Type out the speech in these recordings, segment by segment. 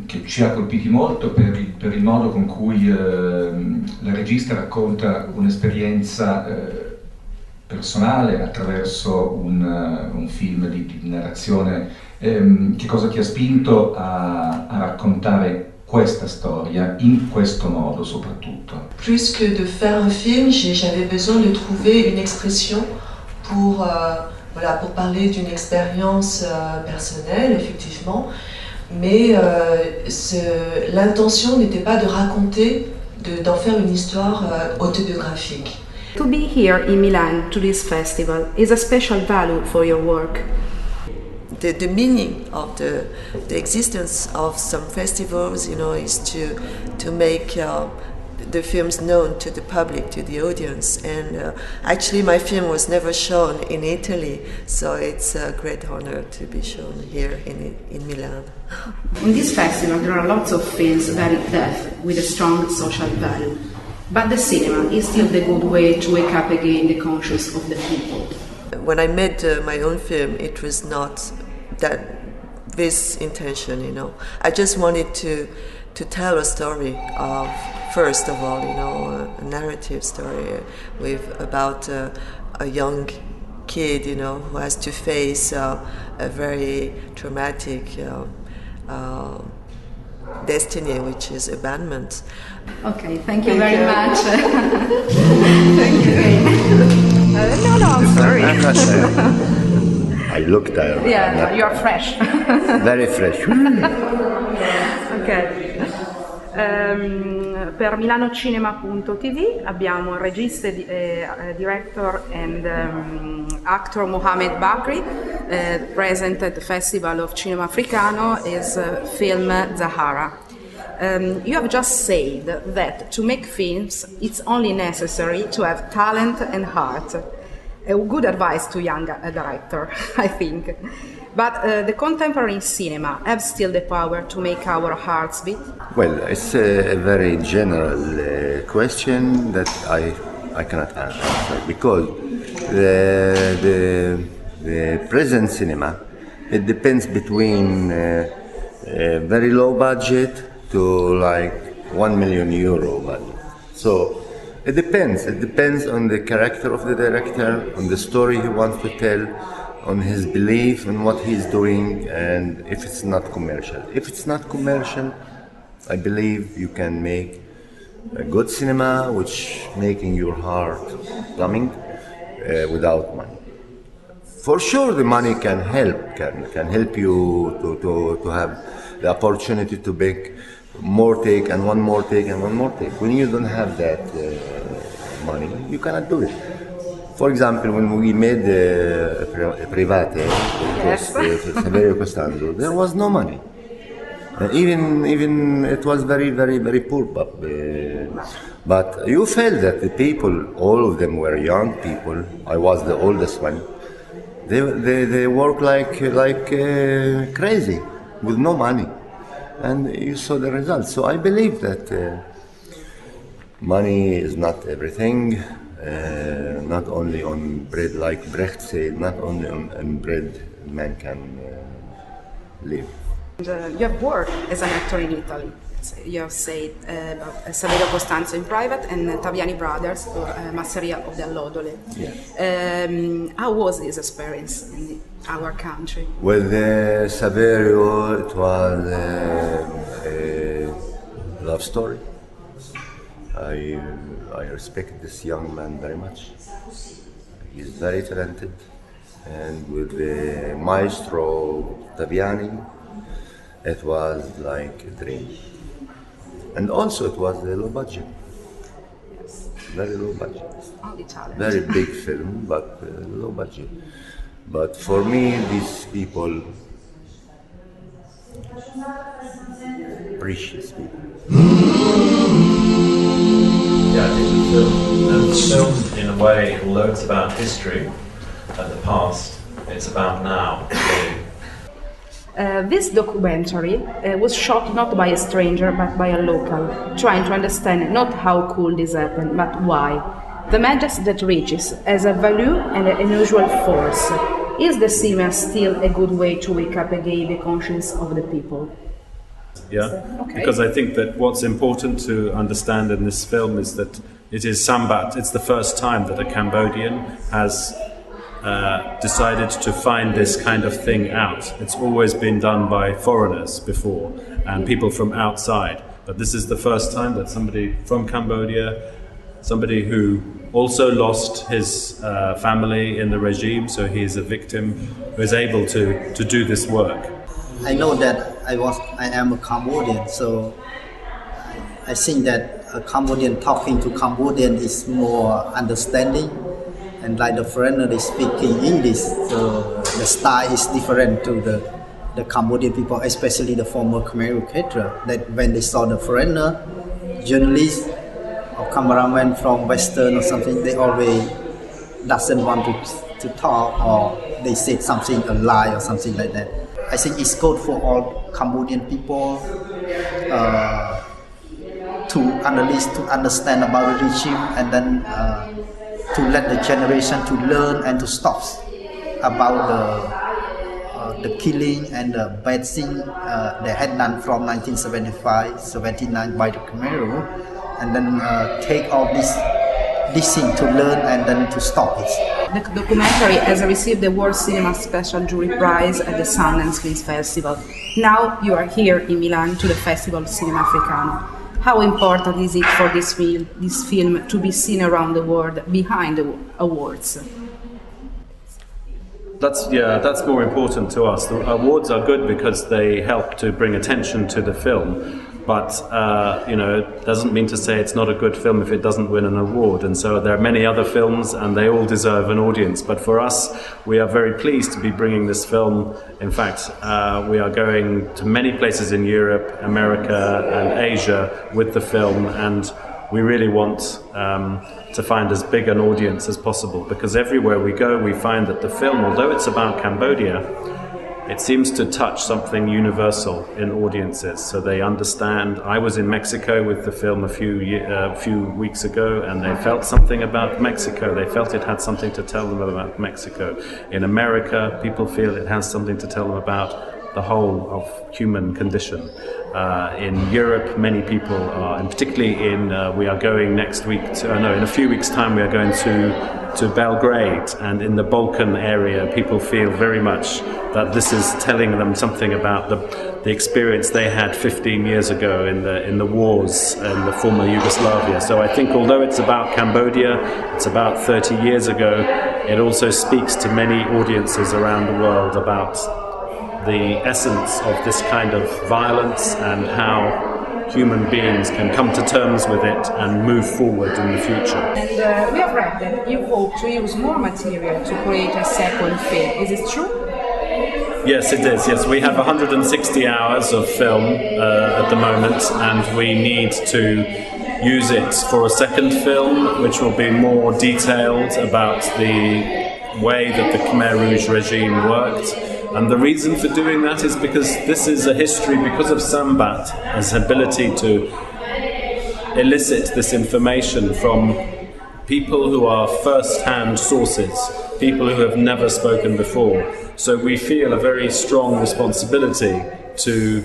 che ci ha colpiti molto per il modo con cui la regista racconta un'esperienza personale attraverso un film di narrazione. Che cosa ti ha spinto a raccontare questa storia in questo modo soprattutto? Plus que de faire un film, j'avais besoin de trouver une expression pour parler d'une expérience personnelle, effectivement, mais l'intention n'était pas de raconter, d'en faire une histoire autobiographique. To be here in Milan to this festival is a special value for your work. The meaning of the existence of some festivals, is to make the films known to the public, to the audience. And actually, my film was never shown in Italy, so it's a great honor to be shown here in Milan. In this festival, there are lots of films very deaf with a strong social value. But the cinema is still the good way to wake up again the conscience of the people. When I made my own film, it was not this intention, I just wanted to tell a story of, first of all, a narrative story about a young kid, who has to face a very traumatic destiny, which is abandonment. Okay, thank you very much. Thank you. No, I'm sorry. I'm not sorry. I look tired. Yeah, you are fresh. Very fresh. Ok. Per MILANOCINEMA.tv abbiamo il regista, director and actor Mohammad Bakri, present at the Festival of Cinema Africano, his film Zahara. You have just said that to make films it's only necessary to have talent and heart. A good advice to young director, I think. But the contemporary cinema have still the power to make our hearts beat? Well, it's a very general question that I cannot answer, because the present cinema, it depends between very low budget to like €1 million budget. So it depends on the character of the director, on the story he wants to tell, on his belief in what he's doing, and if it's not commercial. If it's not commercial, I believe you can make a good cinema which making your heart coming without money. For sure the money can help you to have the opportunity to make more take and one more take and one more take. When you don't have that money, you cannot do it. For example, when we made Private, Saverio Costando, there was no money. Even it was very, very, very poor. But you felt that the people, all of them were young people. I was the oldest one. They work like crazy with no money, and you saw the results. So I believe that money is not everything. Not only on bread, like Brecht said, not only on bread man can live. And, you have worked as an actor in Italy. You have said about Saverio Costanzo in Private and Taviani Brothers or Masseria of the Allodole. Yeah. How was this experience in our country? With Saverio, it was a love story. I respect this young man very much. He's very talented, and with the maestro Taviani, it was like a dream. And also it was a low budget, very low budget. Only talent. Very big film, but low budget. But for me, these people, precious people. Yeah, I think the film in a way learns about history and the past. It's about now. This documentary was shot not by a stranger but by a local, trying to understand not how cool this happened, but why. The majesty that reaches as a value and an unusual force. Is the cinema still a good way to wake up again the conscience of the people? Yeah, Okay. because I think that what's important to understand in this film is that it is Sambath. It's the first time that a Cambodian has decided to find this kind of thing out. It's always been done by foreigners before and people from outside. But this is the first time that somebody from Cambodia, somebody who also lost his family in the regime, so he is a victim, who is able to do this work. I know that I am a Cambodian, so I think that a Cambodian talking to Cambodian is more understanding, and like the foreigner is speaking English, so the style is different to the Cambodian people, especially the former Khmer caterer. That when they saw the foreigner, journalists or cameraman from Western or something, they always doesn't want to talk, or they said something a lie or something like that. I think it's good for all Cambodian people to analyze, to understand about the regime, and then to let the generation to learn and to stop about the killing and the bad thing they had done from 1975-79 by the Khmer, and then take all this thing to learn and then to stop it. The documentary has received the World Cinema Special Jury Prize at the Sundance Film Festival. Now you are here in Milan to the Festival of Cinema Africano. How important is it for this film to be seen around the world behind the awards? That's more important to us. The awards are good because they help to bring attention to the film. But it doesn't mean to say it's not a good film if it doesn't win an award. And so there are many other films, and they all deserve an audience. But for us, we are very pleased to be bringing this film. In fact, we are going to many places in Europe, America, and Asia with the film, and we really want to find as big an audience as possible, because everywhere we go, we find that the film, although it's about Cambodia, it seems to touch something universal in audiences, so they understand. I was in Mexico with the film a few weeks ago, and they felt something about Mexico. They felt it had something to tell them about Mexico. In America, people feel it has something to tell them about the whole of human condition. In Europe, many people are, and particularly we are going next week in a few weeks' time, we are going to Belgrade, and in the Balkan area, people feel very much that this is telling them something about the experience they had 15 years ago in the wars in the former Yugoslavia. So I think although it's about Cambodia, it's about 30 years ago, it also speaks to many audiences around the world about the essence of this kind of violence and how human beings can come to terms with it and move forward in the future. And we have read that you hope to use more material to create a second film. Is it true? Yes, it is. Yes, we have 160 hours of film at the moment, and we need to use it for a second film, which will be more detailed about the way that the Khmer Rouge regime worked. And the reason for doing that is because this is a history, because of Sambath, his ability to elicit this information from people who are first-hand sources, people who have never spoken before. So we feel a very strong responsibility to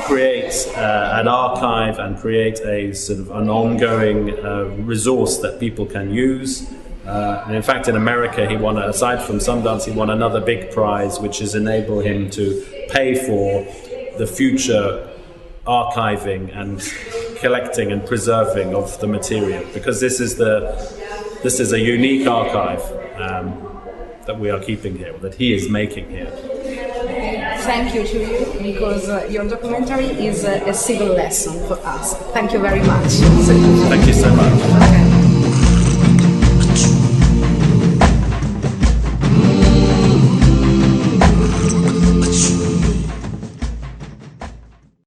create an archive and create a sort of an ongoing resource that people can use. And in fact, in America, he won, aside from Sundance, he won another big prize, which is enable him to pay for the future archiving and collecting and preserving of the material, because this is a unique archive that we are keeping here, that he is making here. Thank you to you, because your documentary is a civil lesson for us. Thank you very much. Thank you so much. Okay.